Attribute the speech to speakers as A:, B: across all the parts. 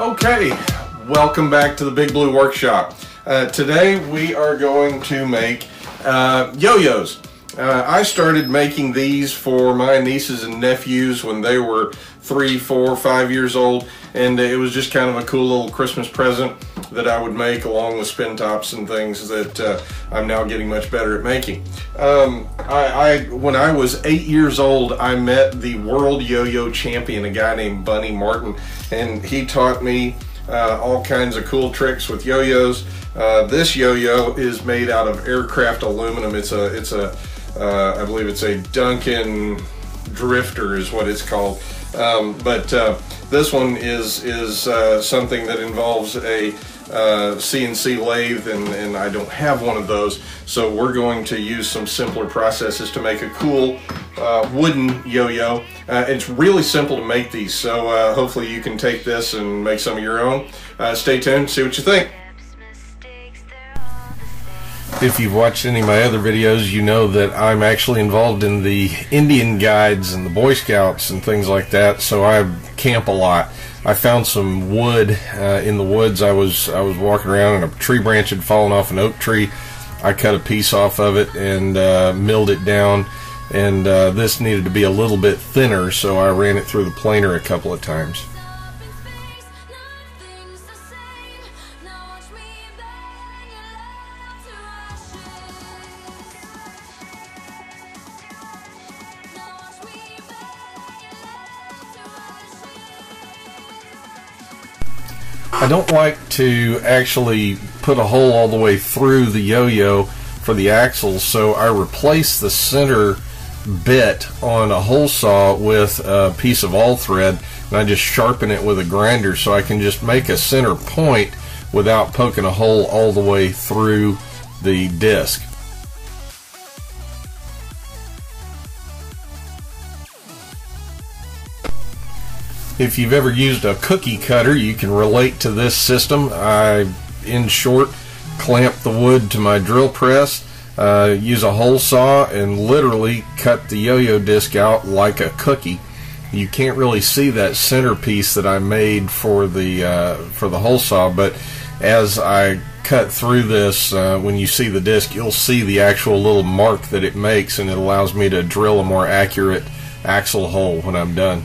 A: Okay, welcome back to the Big Blue Workshop. Today we are going to make yo-yos. I started making these for my nieces and nephews when they were 3, 4, 5 years old, and it was just kind of a cool little Christmas present that I would make along with spin tops and things that I'm now getting much better at making. When I was 8 years old, I met the world yo-yo champion, a guy named Bunny Martin, and he taught me all kinds of cool tricks with yo-yos. This yo-yo is made out of aircraft aluminum. I believe it's a Duncan Drifter is what it's called. This one is something that involves a CNC lathe, and I don't have one of those, so we're going to use some simpler processes to make a cool wooden yo-yo. It's really simple to make these, so hopefully you can take this and make some of your own. Stay tuned, see what you think. If you've watched any of my other videos, you know that I'm actually involved in the Indian guides and the Boy Scouts and things like that, so I camp a lot. I found some wood in the woods. I was walking around and a tree branch had fallen off an oak tree. I cut a piece off of it and milled it down, and this needed to be a little bit thinner, so I ran it through the planer a couple of times. I don't like to actually put a hole all the way through the yo-yo for the axles, so I replace the center bit on a hole saw with a piece of all thread, and I just sharpen it with a grinder so I can just make a center point without poking a hole all the way through the disc. If you've ever used a cookie cutter, you can relate to this system. I, in short, clamp the wood to my drill press, use a hole saw, and literally cut the yo-yo disc out like a cookie. You can't really see that center piece that I made for the hole saw, but as I cut through this, when you see the disc, you'll see the actual little mark that it makes, and it allows me to drill a more accurate axle hole when I'm done.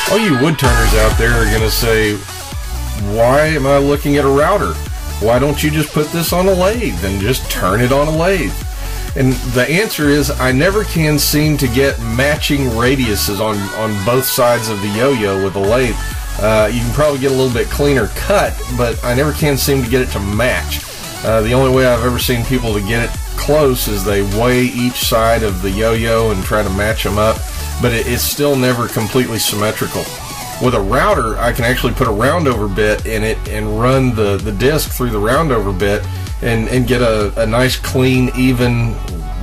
A: All you wood turners out there are going to say, why am I looking at a router? Why don't you just put this on a lathe and just turn it on a lathe? And the answer is, I never can seem to get matching radiuses on both sides of the yo-yo with a lathe. You can probably get a little bit cleaner cut, but I never can seem to get it to match. The only way I've ever seen people to get it close is they weigh each side of the yo-yo and try to match them up, but it's still never completely symmetrical. With a router, I can actually put a roundover bit in it and run the disc through the roundover bit and get a nice, clean, even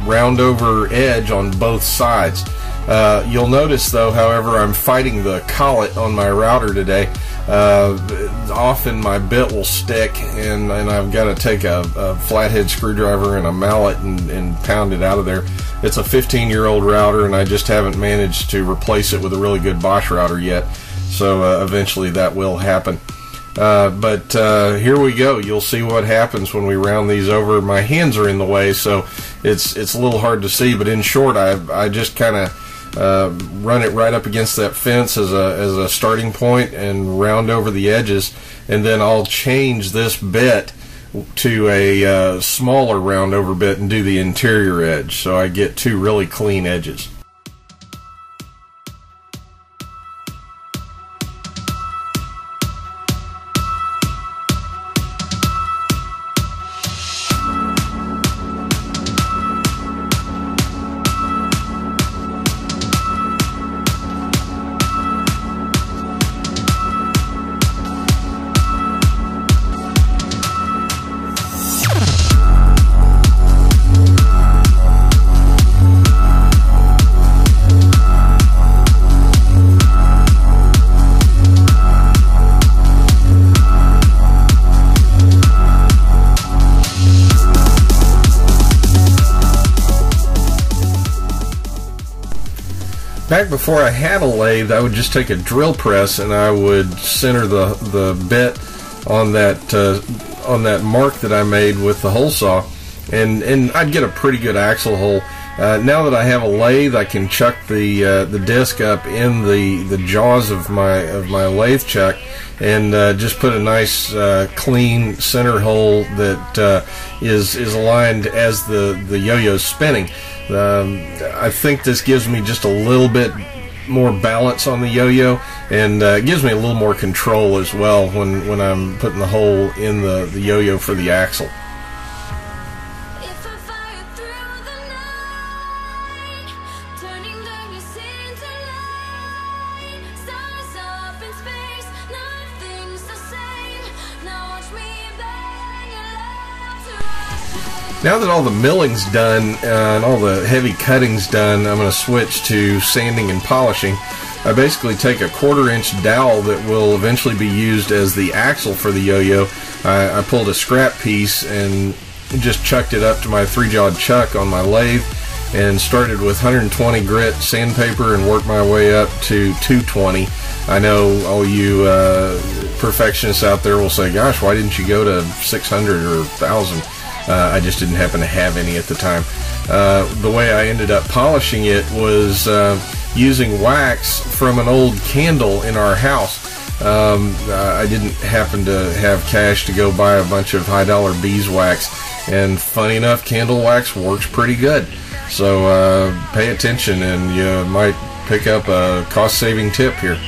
A: roundover edge on both sides. You'll notice, though, however, I'm fighting the collet on my router today. Often my bit will stick, and I've got to take a flathead screwdriver and a mallet and pound it out of there. It's a 15-year-old router, and I just haven't managed to replace it with a really good Bosch router yet. So eventually that will happen. But here we go. You'll see what happens when we round these over. My hands are in the way, so it's a little hard to see. But in short, I just kind of run it right up against that fence as a starting point and round over the edges, and then I'll change this bit to a smaller round over bit and do the interior edge, so I get two really clean edges. Back before I had a lathe, I would just take a drill press and I would center the bit on that mark that I made with the hole saw, and I'd get a pretty good axle hole. Now that I have a lathe, I can chuck the disc up in the jaws of my lathe chuck, and just put a nice clean center hole that is aligned as the yo-yo's spinning. I think this gives me just a little bit more balance on the yo-yo, and it gives me a little more control as well when I'm putting the hole in the yo-yo for the axle. Now that all the milling's done and all the heavy cutting's done, I'm going to switch to sanding and polishing. I basically take a 1/4-inch dowel that will eventually be used as the axle for the yo-yo. I pulled a scrap piece and just chucked it up to my 3-jawed chuck on my lathe, and started with 120 grit sandpaper and worked my way up to 220. I know all you perfectionists out there will say, gosh, why didn't you go to 600 or 1000? I just didn't happen to have any at the time. The way I ended up polishing it was using wax from an old candle in our house. I didn't happen to have cash to go buy a bunch of high-dollar beeswax, and funny enough, candle wax works pretty good. So pay attention and you might pick up a cost-saving tip here.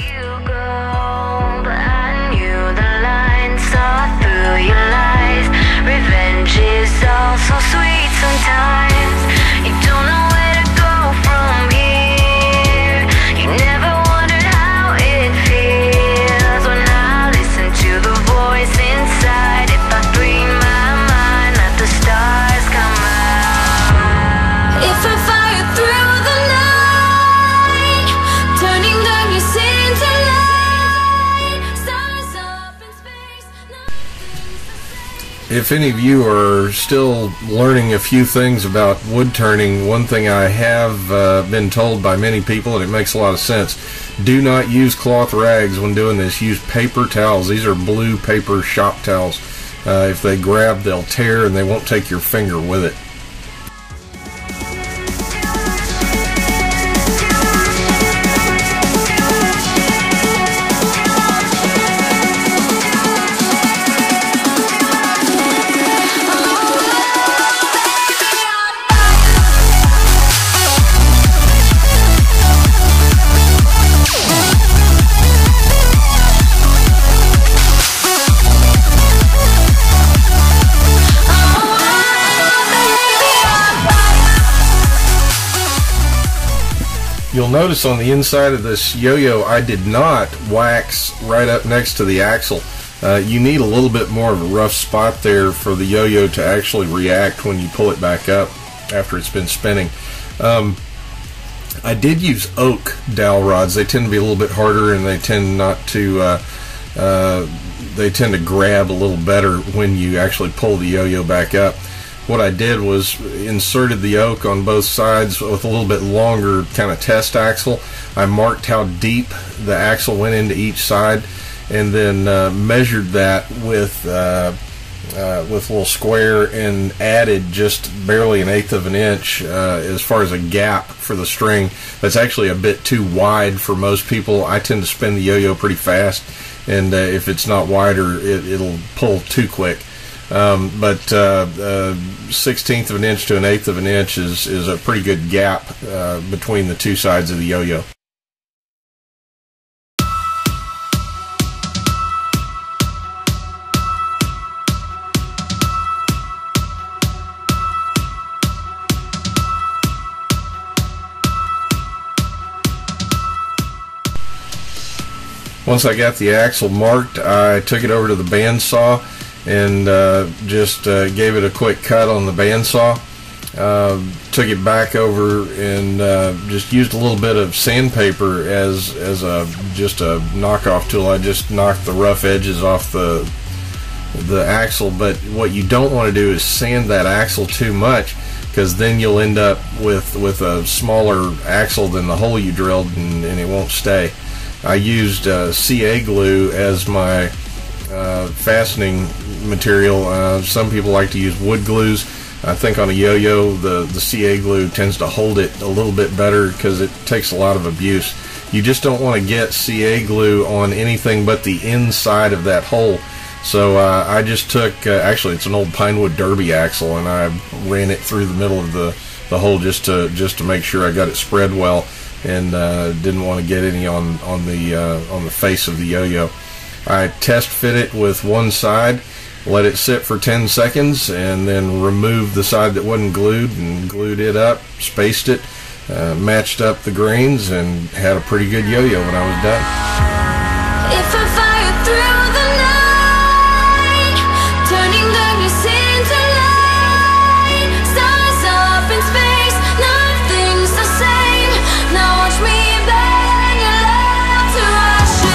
B: So sweet sometimes. You don't know where to go from here. You never wondered how it feels when I listen to the voice inside. If I free my mind, let the stars come out. If I fire through the night, turning darkness into light, stars up in space.
A: If any of you are still learning a few things about wood turning, one thing I have been told by many people, and it makes a lot of sense: do not use cloth rags when doing this. Use paper towels. These are blue paper shop towels. If they grab, they'll tear, and they won't take your finger with it. You'll notice on the inside of this yo-yo, I did not wax right up next to the axle. You need a little bit more of a rough spot there for the yo-yo to actually react when you pull it back up after it's been spinning. I did use oak dowel rods. They tend to be a little bit harder, and they tend not to they tend to grab a little better when you actually pull the yo-yo back up. What I did was inserted the oak on both sides with a little bit longer kind of test axle. I marked how deep the axle went into each side, and then measured that with a little square, and added just barely 1/8 of an inch as far as a gap for the string. That's actually a bit too wide for most people. I tend to spin the yo-yo pretty fast, and if it's not wider, it'll pull too quick. But 1/16 of an inch to an eighth of an inch is a pretty good gap between the two sides of the yo-yo. Once I got the axle marked, I took it over to the bandsaw and just gave it a quick cut on the bandsaw. Took it back over and just used a little bit of sandpaper as just a knockoff tool. I just knocked the rough edges off the axle. But what you don't want to do is sand that axle too much, because then you'll end up with a smaller axle than the hole you drilled, and it won't stay. I used CA glue as my fastening material. Some people like to use wood glues. I think on a yo-yo the CA glue tends to hold it a little bit better because it takes a lot of abuse. You just don't want to get CA glue on anything but the inside of that hole. So I just took, actually it's an old Pinewood Derby axle, and I ran it through the middle of the hole just to make sure I got it spread well, and didn't want to get any on the face of the yo-yo. I test fit it with one side, let it sit for 10 seconds, and then removed the side that wasn't glued and glued it up, spaced it, matched up the grains, and had a pretty good yo-yo when I was done.
B: If I fire through the night, turning darkness into light, stars up in space, nothing's the same. Now watch me burn your love to ashes.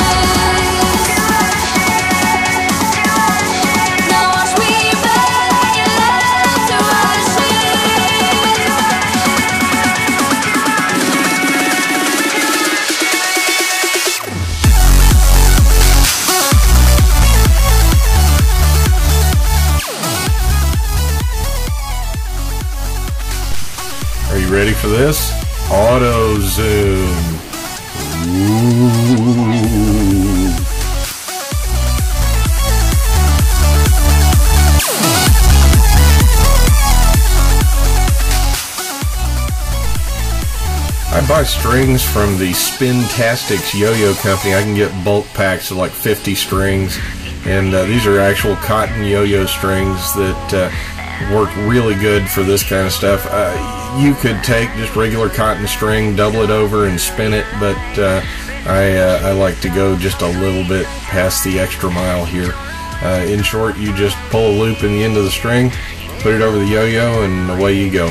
B: Now watch me burn your love to
A: Are you ready for this? Auto zoom. Ooh. I buy strings from the Spintastics Yo-Yo Company. I can get bulk packs of like 50 strings, and these are actual cotton yo-yo strings that work really good for this kind of stuff. You could take just regular cotton string, double it over, and spin it, but I like to go just a little bit past the extra mile here. In short, you just pull a loop in the end of the string, put it over the yo-yo, and away you go.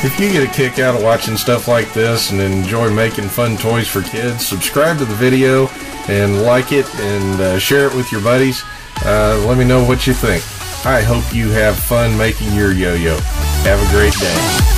A: If you get a kick out of watching stuff like this and enjoy making fun toys for kids, subscribe to the video and like it, and share it with your buddies. Let me know what you think. I hope you have fun making your yo-yo. Have a great day.